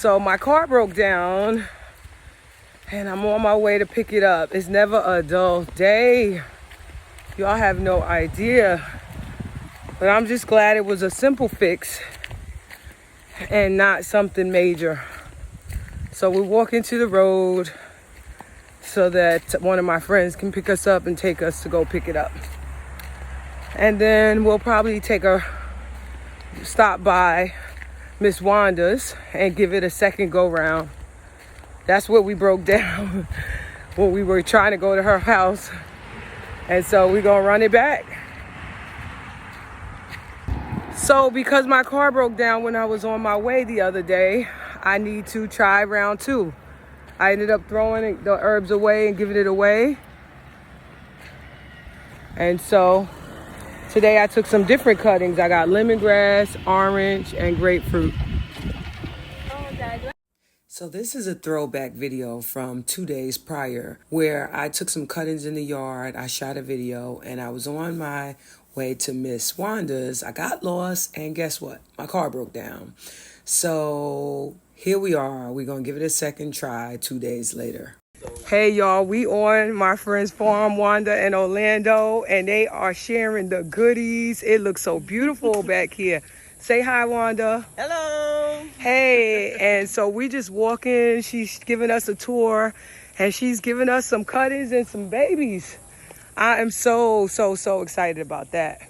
So my car broke down and I'm on my way to pick it up. It's never a dull day. Y'all have no idea. But I'm just glad it was a simple fix and not something major. So we walk into the road so that one of my friends can pick us up and take us to go pick it up. And then we'll probably stop by Miss Wanda's and give it a second go round. That's what we broke down when we were trying to go to her house. And so we're gonna run it back. So because my car broke down when I was on my way the other day, I need to try round 2. I ended up throwing the herbs away and giving it away. And so today I took some different cuttings. I got lemongrass, orange, and grapefruit. So this is a throwback video from 2 days prior where I took some cuttings in the yard. I shot a video and I was on my way to Miss Wanda's. I got lost and guess what? My car broke down. So here we are. We're going to give it a second try 2 days later. Hey y'all, we on my friend's farm, Wanda and Orlando, and they are sharing the goodies. It looks so beautiful back here. Say hi, Wanda. Hello. Hey, and so we just walking. She's giving us a tour and she's giving us some cuttings and some babies. I am so excited about that.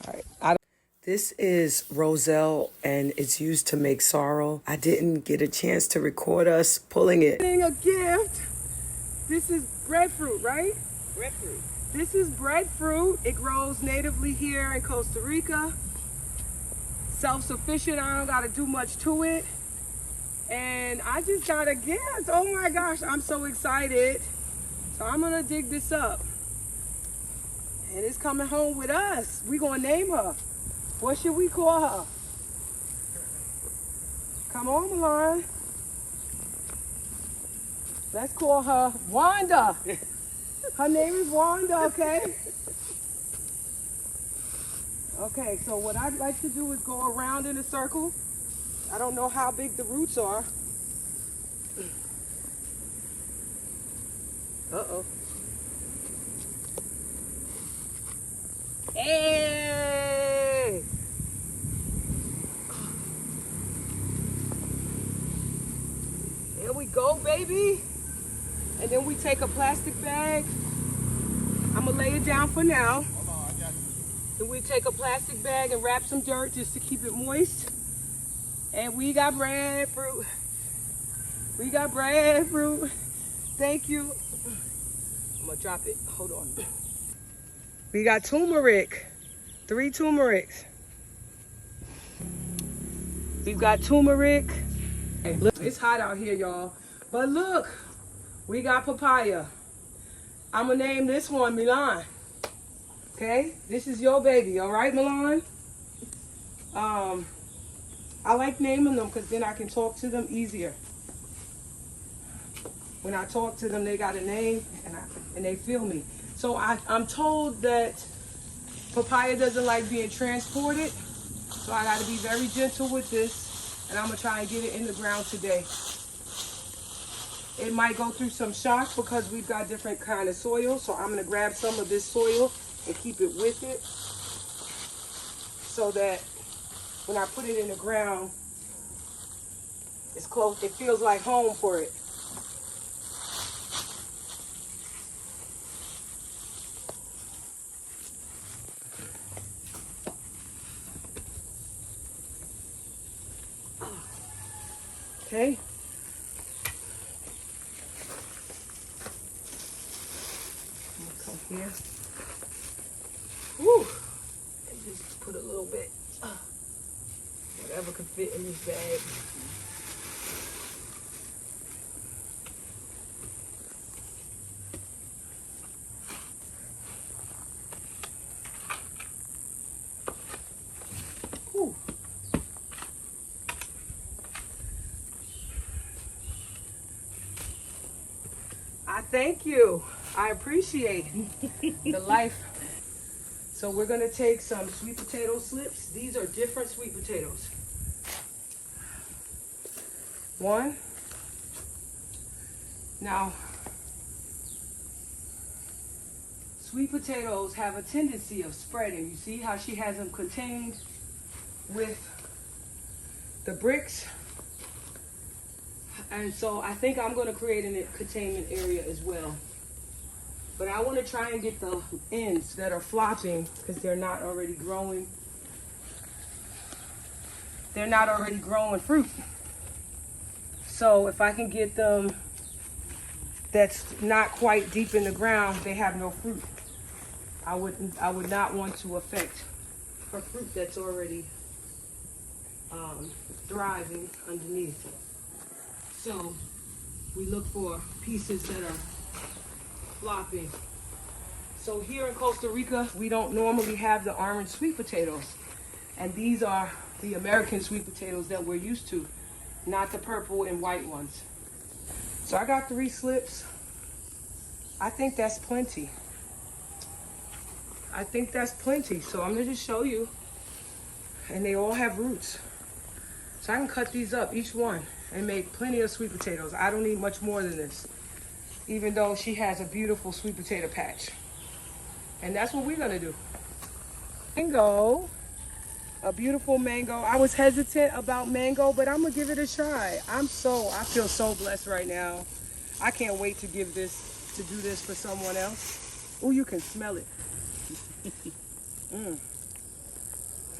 All right. This is Roselle and it's used to make sorrel. I didn't get a chance to record us pulling it. A gift. This is breadfruit, right? Breadfruit. This is breadfruit. It grows natively here in Costa Rica. Self-sufficient. I don't got to do much to it. And I just got a gift. Oh my gosh, I'm so excited. So I'm going to dig this up. And it's coming home with us. We're going to name her. What should we call her? Come on, Milan. Let's call her Wanda. Her name is Wanda, okay? Okay, so what I'd like to do is go around in a circle. I don't know how big the roots are. Uh-oh. Hey! Here we go, baby. And then we take a plastic bag. I'm gonna lay it down for now. Hold on, I got you. Then we take a plastic bag and wrap some dirt just to keep it moist. And we got breadfruit. We got breadfruit. Thank you. I'm gonna drop it. Hold on. We got turmeric. 3 turmerics. We've got turmeric. Hey, look, it's hot out here, y'all. But look, we got papaya. I'm gonna name this one Milan. Okay, this is your baby, all right, Milan? I like naming them because then I can talk to them easier. When I talk to them, they got a name and they feel me. So I'm told that papaya doesn't like being transported. So I got to be very gentle with this. And I'm going to try and get it in the ground today. It might go through some shock because we've got different kind of soil. So I'm going to grab some of this soil and keep it with it. So that when I put it in the ground, it's close. It feels like home for it. Okay. I'm gonna come here. Woo! And just put a little bit, whatever can fit in this bag. Whew. I thank you. I appreciate the life. So we're gonna take some sweet potato slips. These are different sweet potatoes. One. Now, sweet potatoes have a tendency of spreading. You see how she has them contained with the bricks? And so I think I'm going to create a containment area as well. But I want to try and get the ends that are flopping because they're not already growing. They're not already growing fruit. So if I can get them that's not quite deep in the ground, they have no fruit. I would not want to affect her fruit that's already thriving underneath. So we look for pieces that are flopping. So here in Costa Rica, we don't normally have the orange sweet potatoes. And these are the American sweet potatoes that we're used to, not the purple and white ones. So I got 3 slips. I think that's plenty. I think that's plenty. So I'm gonna just show you. And they all have roots. So I can cut these up, each one, and make plenty of sweet potatoes. I don't need much more than this, even though she has a beautiful sweet potato patch. And that's what we're gonna do. Mango, a beautiful mango. I was hesitant about mango, but I'm gonna give it a try. I feel so blessed right now. I can't wait to do this for someone else. Oh, you can smell it.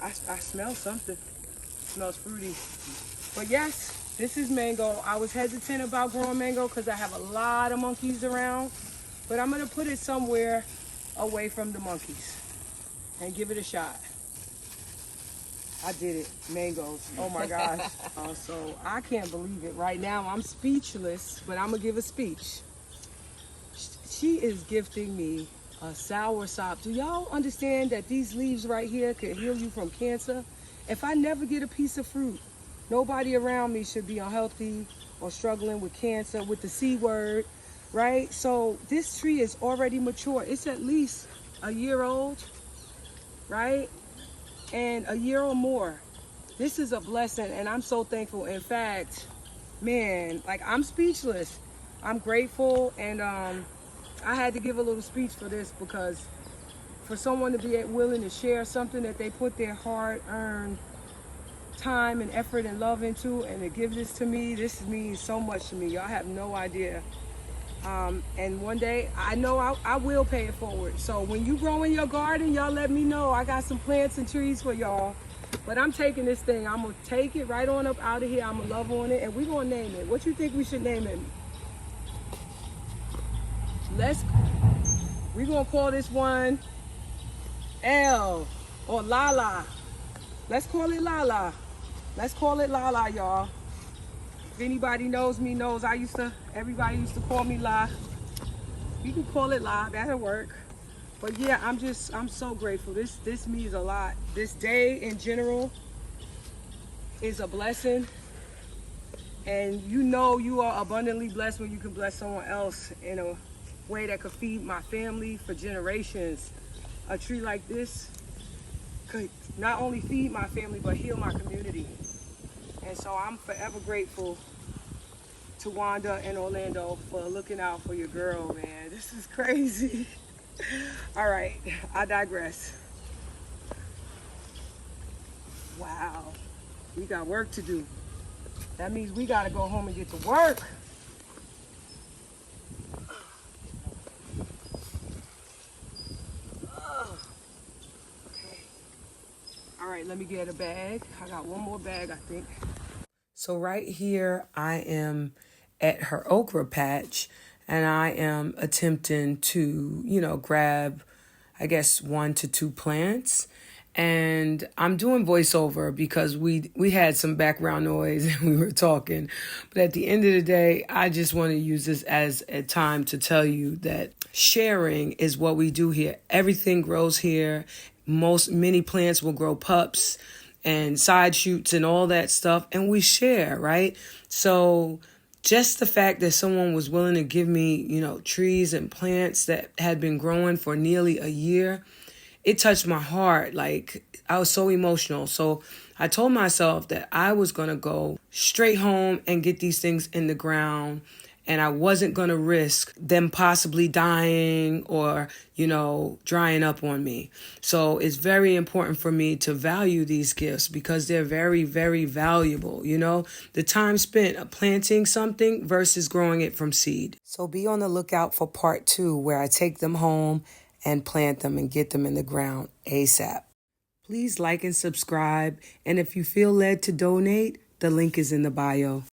I smell something. It smells fruity. But yes, this is mango. I was hesitant about growing mango because I have a lot of monkeys around. But I'm going to put it somewhere away from the monkeys and give it a shot. I did it. Mangoes. Oh my gosh. So I can't believe it. Right now I'm speechless, but I'm going to give a speech. She is gifting me a soursop. Do y'all understand that these leaves right here could heal you from cancer? If I never get a piece of fruit, nobody around me should be unhealthy or struggling with cancer, with the C word, right? So this tree is already mature. It's at least a year old, right? And a year or more. This is a blessing, and I'm so thankful. In fact, man, like, I'm speechless. I'm grateful, and I had to give a little speech for this, because for someone to be willing to share something that they put their hard-earned time and effort and love into, and to give this to me, this means so much to me. Y'all have no idea. And one day, I know I will pay it forward. So when you grow in your garden, y'all let me know. I got some plants and trees for y'all. But I'm taking this thing. I'm going to take it right on up out of here. I'm going to love on it, and we're going to name it. What you think we should name it? We're going to call this one Elle or Lala. Let's call it Lala. Let's call it Lala, y'all. If anybody knows me, knows everybody used to call me La. You can call it La, that'll work. But yeah, I'm so grateful. This means a lot. This day in general is a blessing. And you know you are abundantly blessed when you can bless someone else in a way that could feed my family for generations. A tree like this could not only feed my family, but heal my community. And so I'm forever grateful to Wanda and Orlando for looking out for your girl, man. This is crazy. All right, I digress. Wow, we got work to do. That means we gotta go home and get to work. Okay. All right, let me get a bag. I got one more bag, I think. So right here, I am at her okra patch, and I am attempting to, grab, I guess, 1 to 2 plants. And I'm doing voiceover because we had some background noise and we were talking. But at the end of the day, I just want to use this as a time to tell you that sharing is what we do here. Everything grows here. Many plants will grow pups and side shoots and all that stuff, and we share, right? So just the fact that someone was willing to give me, trees and plants that had been growing for nearly a year, it touched my heart. Like, I was so emotional. So I told myself that I was going to go straight home and get these things in the ground, and I wasn't going to risk them possibly dying or, drying up on me. So it's very important for me to value these gifts because they're very, very valuable. The time spent planting something versus growing it from seed. So be on the lookout for part 2 where I take them home and plant them and get them in the ground ASAP. Please like and subscribe. And if you feel led to donate, the link is in the bio.